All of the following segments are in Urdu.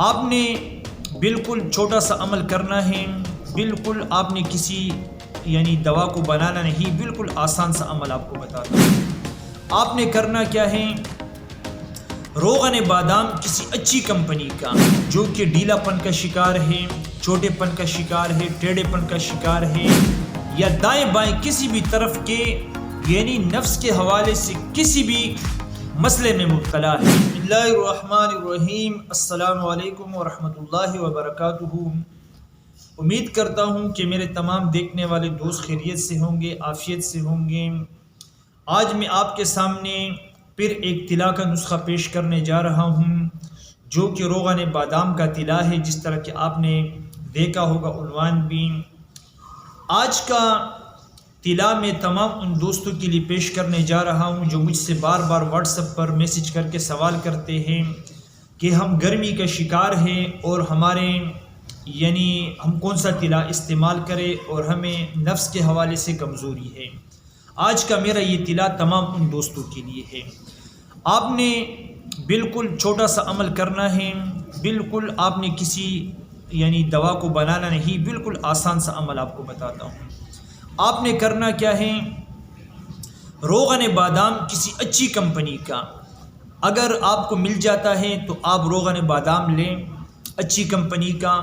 آپ نے بالکل چھوٹا سا عمل کرنا ہے، بالکل آپ نے کسی دوا کو بنانا نہیں، بالکل آسان سا عمل آپ کو بتاتا ہوں۔ آپ نے کرنا کیا ہے، روغن بادام کسی اچھی کمپنی کا جو کہ ڈھیلا پن کا شکار ہے، چھوٹے پن کا شکار ہے، ٹیڑھے پن کا شکار ہے، یا دائیں بائیں کسی بھی طرف کے نفس کے حوالے سے کسی بھی مسئلے میں مبتلا ہے۔ بسم اللہ الرحمن الرحیم۔ السلام علیکم ورحمۃ اللہ وبرکاتہ۔ امید کرتا ہوں کہ میرے تمام دیکھنے والے دوست خیریت سے ہوں گے، عافیت سے ہوں گے۔ آج میں آپ کے سامنے پھر ایک طلا کا نسخہ پیش کرنے جا رہا ہوں، جو کہ روغن بادام کا طلا ہے، جس طرح کہ آپ نے دیکھا ہوگا عنوان بھی۔ آج کا طلا میں تمام ان دوستوں کے لیے پیش کرنے جا رہا ہوں جو مجھ سے بار بار واٹس ایپ پر میسج کر کے سوال کرتے ہیں کہ ہم گرمی کا شکار ہیں اور ہمارے ہم کون سا طلا استعمال کریں اور ہمیں نفس کے حوالے سے کمزوری ہے۔ آج کا میرا یہ طلا تمام ان دوستوں کے لیے ہے۔ آپ نے بالکل چھوٹا سا عمل کرنا ہے، بالکل آپ نے کسی دوا کو بنانا نہیں، بالکل آسان سا عمل آپ کو بتاتا ہوں۔ آپ نے کرنا کیا ہے، روغن بادام کسی اچھی کمپنی کا اگر آپ کو مل جاتا ہے تو آپ روغن بادام لیں اچھی کمپنی کا۔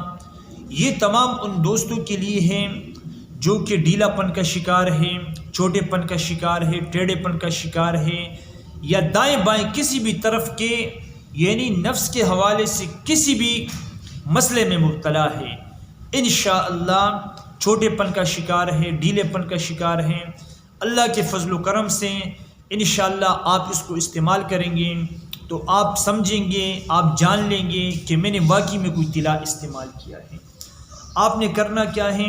یہ تمام ان دوستوں کے لیے ہیں جو کہ ڈھیلا پن کا شکار ہے، چھوٹے پن کا شکار ہے، ٹیڑھے پن کا شکار ہے، یا دائیں بائیں کسی بھی طرف کے نفس کے حوالے سے کسی بھی مسئلے میں مبتلا ہے۔ انشاءاللہ چھوٹے پن کا شکار ہے، ڈھیلے پن کا شکار ہے، اللہ کے فضل و کرم سے انشاءاللہ آپ اس کو استعمال کریں گے تو آپ سمجھیں گے، آپ جان لیں گے کہ میں نے واقعی میں کوئی طلا استعمال کیا ہے۔ آپ نے کرنا کیا ہے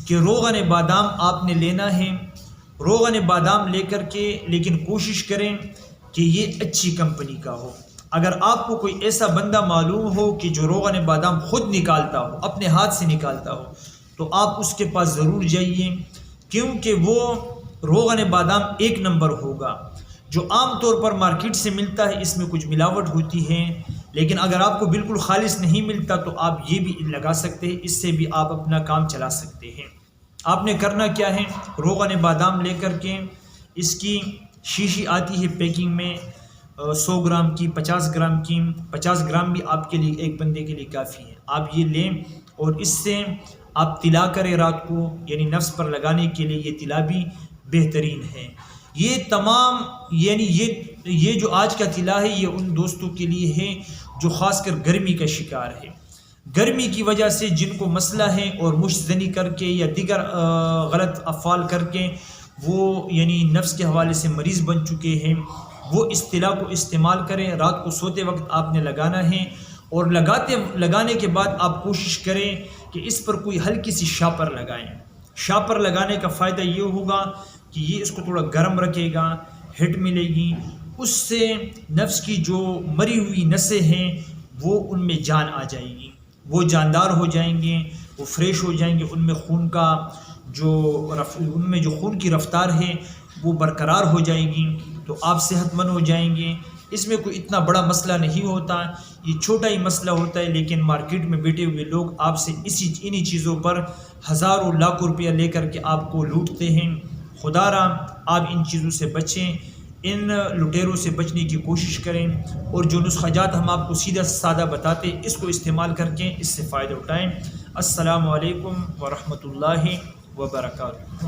کہ روغن بادام آپ نے لینا ہے، روغن بادام لے کر کے لیکن کوشش کریں کہ یہ اچھی کمپنی کا ہو۔ اگر آپ کو کوئی ایسا بندہ معلوم ہو کہ جو روغن بادام خود نکالتا ہو، اپنے ہاتھ سے نکالتا ہو، تو آپ اس کے پاس ضرور جائیے، کیونکہ وہ روغن بادام ایک نمبر ہوگا۔ جو عام طور پر مارکیٹ سے ملتا ہے اس میں کچھ ملاوٹ ہوتی ہے، لیکن اگر آپ کو بالکل خالص نہیں ملتا تو آپ یہ بھی لگا سکتے ہیں، اس سے بھی آپ اپنا کام چلا سکتے ہیں۔ آپ نے کرنا کیا ہے، روغن بادام لے کر کے اس کی شیشی آتی ہے پیکنگ میں 100 گرام کی، 50 گرام کی، 50 گرام بھی آپ کے لیے ایک بندے کے لیے کافی ہے۔ آپ یہ لیں اور اس سے آپ طلا کریں رات کو، نفس پر لگانے کے لیے یہ طلا بھی بہترین ہے۔ یہ تمام یہ جو آج کا طلا ہے یہ ان دوستوں کے لیے ہے جو خاص کر گرمی کا شکار ہے۔ گرمی کی وجہ سے جن کو مسئلہ ہے اور مشت زنی کر کے یا دیگر غلط افعال کر کے وہ نفس کے حوالے سے مریض بن چکے ہیں، وہ اس طلا کو استعمال کریں۔ رات کو سوتے وقت آپ نے لگانا ہے، اور لگانے کے بعد آپ کوشش کریں کہ اس پر کوئی ہلکی سی شاپر لگائیں۔ شاپر لگانے کا فائدہ یہ ہوگا کہ یہ اس کو تھوڑا گرم رکھے گا، ہٹ ملے گی، اس سے نفس کی جو مری ہوئی نسیں ہیں وہ ان میں جان آ جائے گی، وہ جاندار ہو جائیں گے، وہ فریش ہو جائیں گے، ان میں جو خون کی رفتار ہے وہ برقرار ہو جائے گی، تو آپ صحت مند ہو جائیں گے۔ اس میں کوئی اتنا بڑا مسئلہ نہیں ہوتا، یہ چھوٹا ہی مسئلہ ہوتا ہے، لیکن مارکیٹ میں بیٹھے ہوئے لوگ آپ سے انہی چیزوں پر ہزاروں لاکھوں روپیہ لے کر کے آپ کو لوٹتے ہیں۔ خدا را آپ ان چیزوں سے بچیں، ان لٹیروں سے بچنے کی کوشش کریں، اور جو نسخہ جات ہم آپ کو سیدھا سادہ بتاتے اس کو استعمال کر کے اس سے فائدہ اٹھائیں۔ السلام علیکم ورحمۃ اللہ وبرکاتہ۔